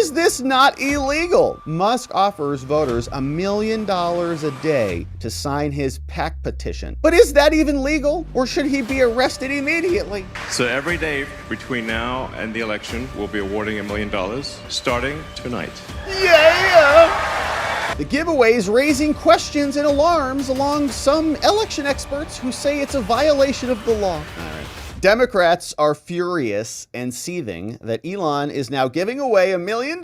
is this not illegal? Musk offers voters $1 million a day to sign his PAC petition. But is that even legal, or should he be arrested immediately? So every day between now and the election, we'll be awarding $1 million starting tonight. Yeah! The giveaway is raising questions and alarms along some election experts who say it's a violation of the law. All right. Democrats are furious and seething that Elon is now giving away $1 million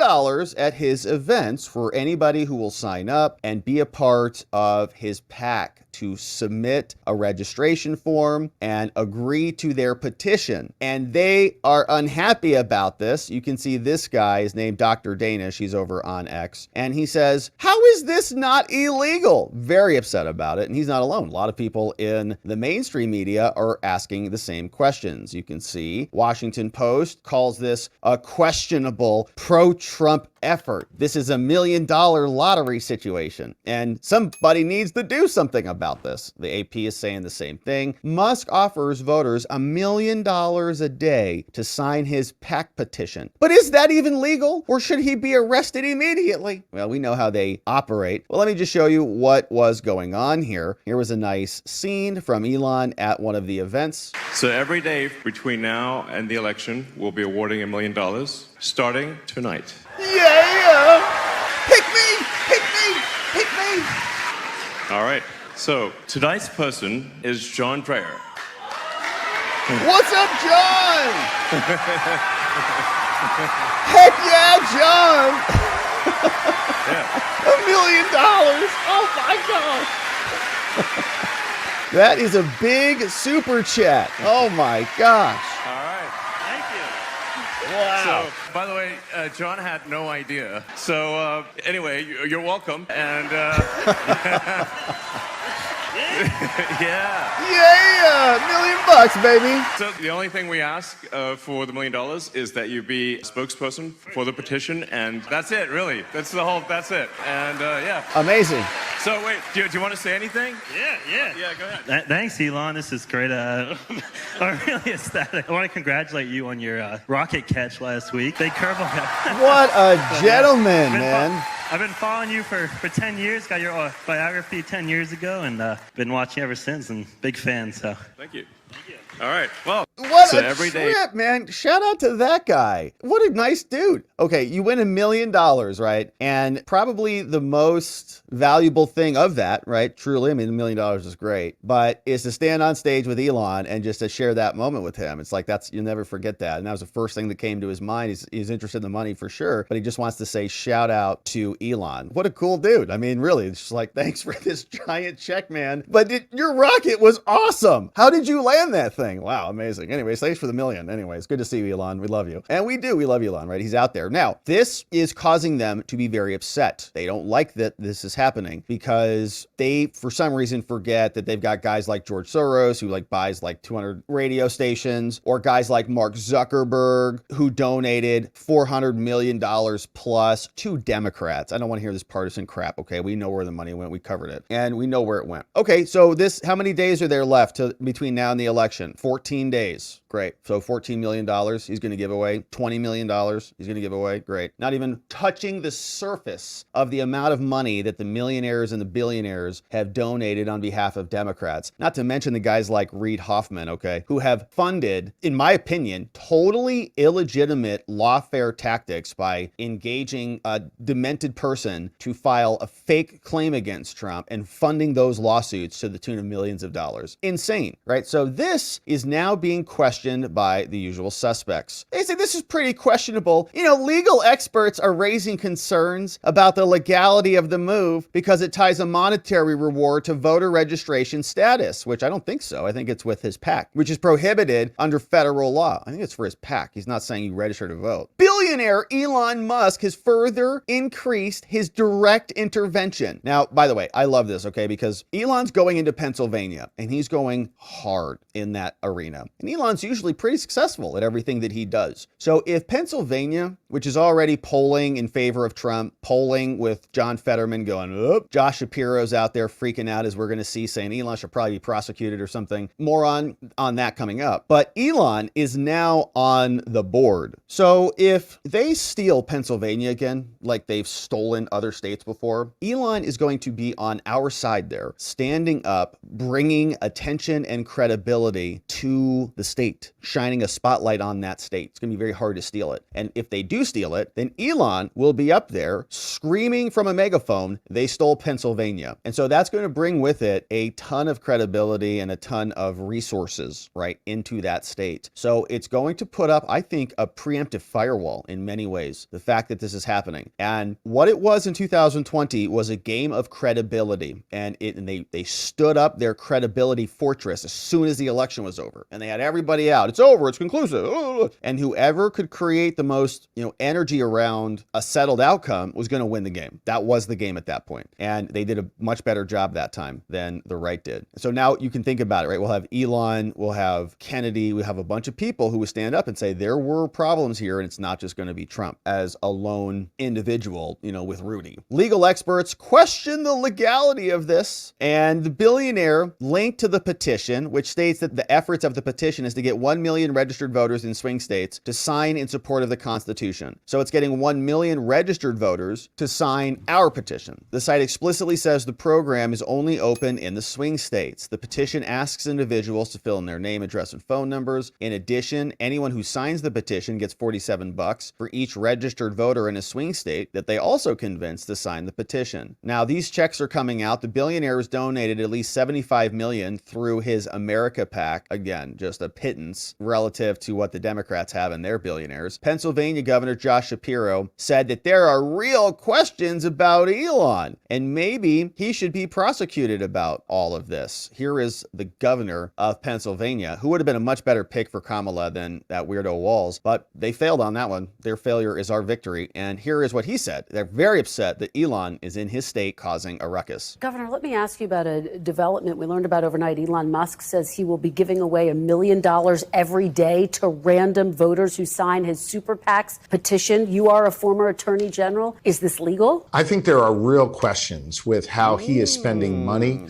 at his events for anybody who will sign up and be a part of his PAC to submit a registration form and agree to their petition. And they are unhappy about this. You can see this guy is named Dr. Danish. He's over on X. And he says, how is this not illegal? Very upset about it. And he's not alone. A lot of people in the mainstream media are asking the same questions. You can see Washington Post calls this a questionable pro-Trump effort. This is $1 million lottery situation, and somebody needs to do something about this. The AP is saying the same thing. Musk offers voters $1 million a day to sign his PAC petition. But is that even legal, or should he be arrested immediately? Well, we know how they operate. Well, let me just show you what was going on here. Here was a nice scene from Elon at one of the events. So every day between now and the election, we'll be awarding $1 million starting tonight. Yeah! Pick me! Pick me! Pick me! All right. So tonight's person is John Dreyer. What's up, John? Heck yeah, John! Yeah. $1 million! Oh my gosh! That is a big super chat. Oh my gosh. All right. Thank you. Wow. So, by the way, John had no idea. So, anyway, you're welcome. And, yeah. Yeah! $1 million, baby. So the only thing we ask for the $1 million is that you be a spokesperson for the petition, and that's it, really. That's it. And, yeah. Amazing. So, wait, do you want to say anything? Yeah. Yeah, go ahead. Thanks, Elon. This is great. I'm really ecstatic. I want to congratulate you on your rocket catch last week. Big curveball. What a gentleman, man. I've been following you for 10 years. Got your biography 10 years ago, and been watching ever since, and big fan, so. Thank you. All right, well. What so a every trip, day. man. Shout out to that guy. What a nice dude. Okay, you win $1 million, right? And probably the most valuable thing of that, right? Truly, I mean, $1 million is great, but is to stand on stage with Elon and just to share that moment with him. It's like, you'll never forget that. And that was the first thing that came to his mind. He's interested in the money for sure, but he just wants to say shout out to Elon. What a cool dude. I mean, really, it's just like, thanks for this giant check, man. But your rocket was awesome. How did you land that thing? Wow, amazing. Anyways, thanks for the $1 million. Anyways, good to see you, Elon. We love you. And we do. We love Elon, right? He's out there. Now, this is causing them to be very upset. They don't like that this is happening because they, for some reason, forget that they've got guys like George Soros who buys 200 radio stations, or guys like Mark Zuckerberg who donated $400 million plus to Democrats. I don't want to hear this partisan crap. Okay. We know where the money went. We covered it and we know where it went. Okay. So how many days are there left between now and the election? 14 days. Great. So $14 million he's going to give away. $20 million he's going to give away. Great. Not even touching the surface of the amount of money that the millionaires and the billionaires have donated on behalf of Democrats. Not to mention the guys like Reid Hoffman, okay, who have funded, in my opinion, totally illegitimate lawfare tactics by engaging a demented person to file a fake claim against Trump and funding those lawsuits to the tune of millions of dollars. Insane, right? So this is now being questioned by the usual suspects. They say this is pretty questionable. Legal experts are raising concerns about the legality of the move because it ties a monetary reward to voter registration status, which I don't think so. I think it's with his PAC, which is prohibited under federal law. I think it's for his PAC. He's not saying you register to vote. Billionaire Elon Musk has further increased his direct intervention. Now, by the way, I love this, okay, because Elon's going into Pennsylvania and he's going hard in that arena. And Elon's usually pretty successful at everything that he does. So if Pennsylvania, which is already polling in favor of Trump, polling with John Fetterman going up, Josh Shapiro's out there freaking out, as we're going to see, saying Elon should probably be prosecuted or something. More on that coming up. But Elon is now on the board. So if if they steal Pennsylvania again, like they've stolen other states before, Elon is going to be on our side there, standing up, bringing attention and credibility to the state, shining a spotlight on that state. It's going to be very hard to steal it. And if they do steal it, then Elon will be up there screaming from a megaphone, they stole Pennsylvania. And so that's going to bring with it a ton of credibility and a ton of resources, right, into that state. So it's going to put up, I think, a preemptive firewall in many ways, the fact that this is happening. And what it was in 2020 was a game of credibility. And they stood up their credibility fortress as soon as the election was over. And they had everybody out. It's over. It's conclusive. And whoever could create the most, energy around a settled outcome was going to win the game. That was the game at that point. And they did a much better job that time than the right did. So now you can think about it, right? We'll have Elon, we'll have Kennedy, we have a bunch of people who would stand up and say there were problems here, and it's not just going to be Trump as a lone individual, with Rudy. Legal experts question the legality of this, and the billionaire linked to the petition, which states that the efforts of the petition is to get 1 million registered voters in swing states to sign in support of the Constitution. So it's getting 1 million registered voters to sign our petition. The site explicitly says the program is only open in the swing states. The petition asks individuals to fill in their name, address, and phone numbers. In addition, anyone who signs the petition gets $47 for each registered voter in a swing state that they also convince to sign the petition. Now, these checks are coming out. The billionaire has donated at least $75 million through his America PAC. Again, just a pittance relative to what the Democrats have in their billionaires. Pennsylvania Governor Josh Shapiro said that there are real questions about Elon, and maybe he should be prosecuted about all of this. Here is the governor of Pennsylvania, who would have been a much better pick for Kamala than that weirdo Walz, but they failed on that one. Their failure is our victory. And here is what he said. They're very upset that Elon is in his state causing a ruckus. Governor, let me ask you about a development we learned about overnight. Elon Musk says he will be giving away $1 million every day to random voters who sign his super PAC's petition. You are a former attorney general. Is this legal? I think there are real questions with how he is spending money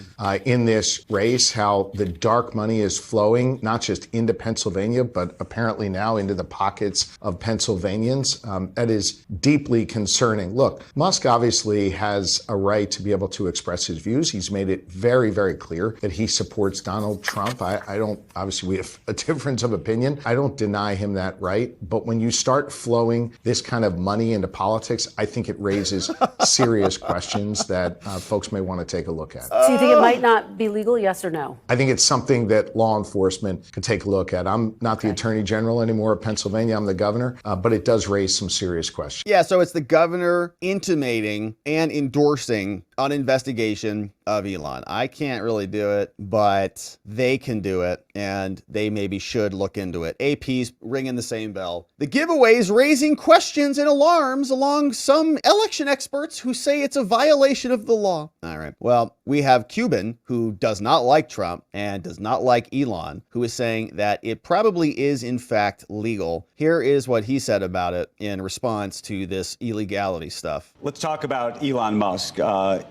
in this race, how the dark money is flowing, not just into Pennsylvania, but apparently now into the pockets of Pennsylvanians. That is deeply concerning. Look, Musk obviously has a right to be able to express his views. He's made it very, very clear that he supports Donald Trump. I don't, obviously we have a difference of opinion. I don't deny him that right. But when you start flowing this kind of money into politics, I think it raises serious questions that folks may want to take a look at. So you think it might not be legal, yes or no? I think it's something that law enforcement could take a look at. I'm not the attorney general anymore of Pennsylvania. I'm the governor, but it does raise some serious questions. Yeah, so it's the governor intimating and endorsing an investigation of Elon. I can't really do it, but they can do it, and they maybe should look into it. AP's ringing the same bell. The giveaways raising questions and alarms along some election experts who say it's a violation of the law. All right. Well, we have Cuban, who does not like Trump and does not like Elon, who is saying that it probably is in fact legal. Here is what he said about it in response to this illegality stuff. Let's talk about Elon Musk.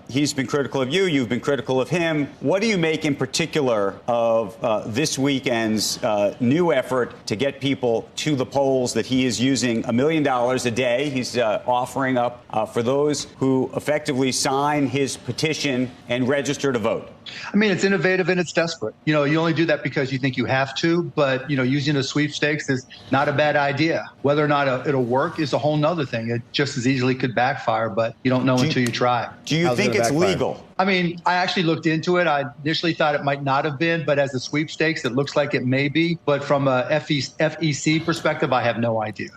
He's been critical of you. You've been critical of him. What do you make in particular of this weekend's new effort to get people to the polls, that he is using $1 million a day? He's offering up for those who effectively sign his petition and register to vote. I mean, it's innovative and it's desperate. You only do that because you think you have to, but, using a sweepstakes is not a bad idea. Whether or not it'll work is a whole nother thing. It just as easily could backfire, but you don't know until you try. Do you think it's legal? I mean, I actually looked into it. I initially thought it might not have been, but as a sweepstakes, it looks like it may be. But from a FEC perspective, I have no idea.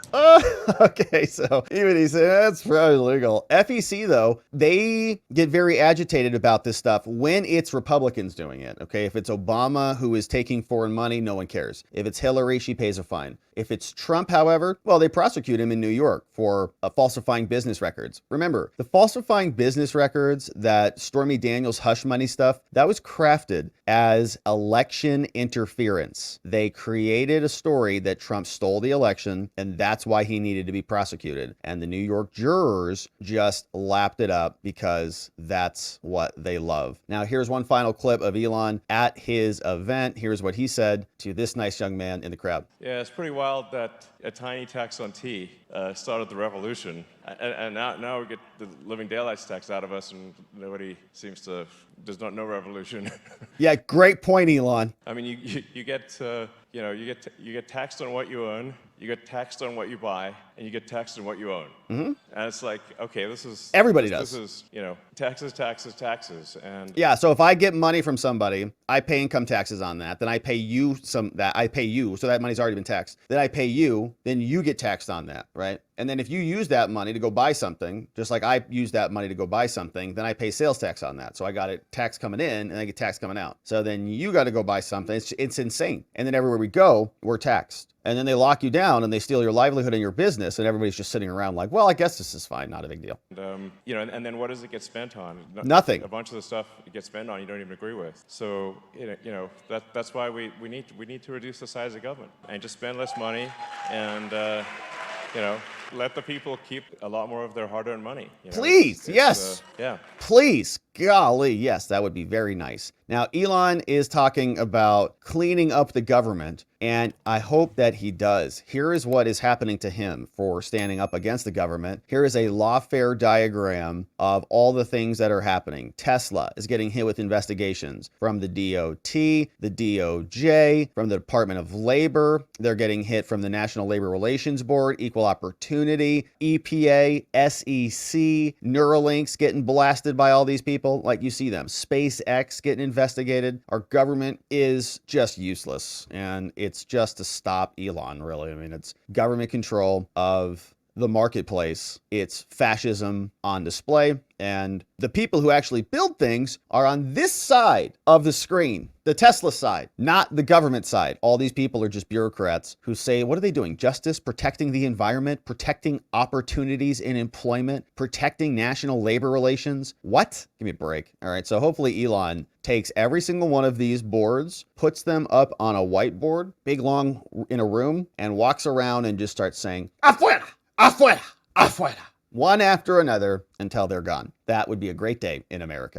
Okay, so even he said that's probably legal. FEC, though, they get very agitated about this stuff when it's Republicans doing it. Okay, if it's Obama who is taking foreign money, no one cares. If it's Hillary, she pays a fine. If it's Trump, however, well, they prosecute him in New York for falsifying business records. Remember, the falsifying business records, that Stormy Daniels hush money stuff, that was crafted as election interference. They created a story that Trump stole the election, and that's why he needed to be prosecuted. And the New York jurors just lapped it up because that's what they love. Now, here's one final clip of Elon at his event. Here's what he said to this nice young man in the crowd. Yeah, it's pretty wild that a tiny tax on tea started the revolution. And now we get the living daylights tax out of us, and nobody seems to, there's no revolution. Yeah, great point, Elon. I mean, you get you get taxed on what you own, you get taxed on what you buy, and you get taxed on what you own. Mm-hmm. And it's like, okay, this is everybody does. This is taxes, and yeah. So if I get money from somebody, I pay income taxes on that. Then I pay you I pay you, so that money's already been taxed. Then I pay you, then you get taxed on that, right? And then if you use that money to go buy something, just like I use that money to go buy something, then I pay sales tax on that. So I got a tax coming in and I get tax coming out. So then you got to go buy something. It's insane. And then everywhere we go, we're taxed. And then they lock you down and they steal your livelihood and your business, and everybody's just sitting around like, well, I guess this is fine, not a big deal. And, and then what does it get spent on? Nothing. A bunch of the stuff it gets spent on you don't even agree with. So that's why we need to reduce the size of government and just spend less money and let the people keep a lot more of their hard-earned money. Please, yes. Yeah. Please, golly, yes, that would be very nice. Now, Elon is talking about cleaning up the government, and I hope that he does. Here is what is happening to him for standing up against the government. Here is a lawfare diagram of all the things that are happening. Tesla is getting hit with investigations from the DOT, the DOJ, from the Department of Labor. They're getting hit from the National Labor Relations Board, Equal Opportunity, EPA, SEC, Neuralink's getting blasted by all these people. Like you see them. SpaceX getting investigated. Our government is just useless. And it's just to stop Elon, really. I mean, it's government control of the marketplace. It's fascism on display. And the people who actually build things are on this side of the screen, the Tesla side, not the government side. All these people are just bureaucrats who say, what are they doing? Justice, protecting the environment, protecting opportunities in employment, protecting national labor relations. What? Give me a break. All right. So hopefully Elon takes every single one of these boards, puts them up on a whiteboard, big, long, in a room, and walks around and just starts saying, afuera, afuera, afuera, one after another until they're gone. That would be a great day in America.